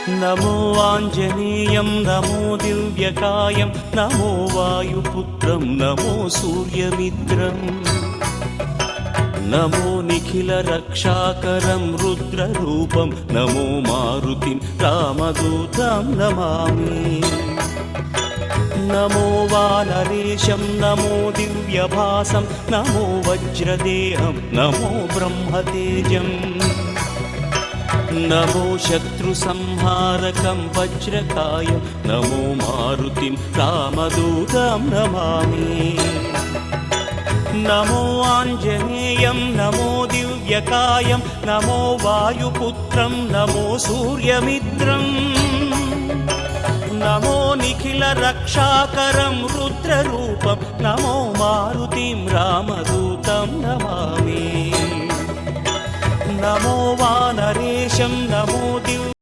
नमो आञ्जनेयं नमो दिव्यकायं नमो वायुपुत्रं नमो सूर्यमित्रम् नमो निखिलरक्षाकरं रुद्ररूपं नमो मारुतिं रामदूतं Namami नमो वानरेशं नमो दिव्यभासं नमो वज्रदेहं नमो ब्रह्मतेजम् नमो शत्रुसंहारकं वज्रकायं नमो मारुतिं रामदूतं Namami नमो आञ्जनेयं नमो दिव्यकायं नमो वायुपुत्रं नमो सूर्यमित्रम् नमो निखिलरक्षाकरं रुद्ररूपं नमो मारुतिं रामदूतं Namami नमो वानरेशं नमो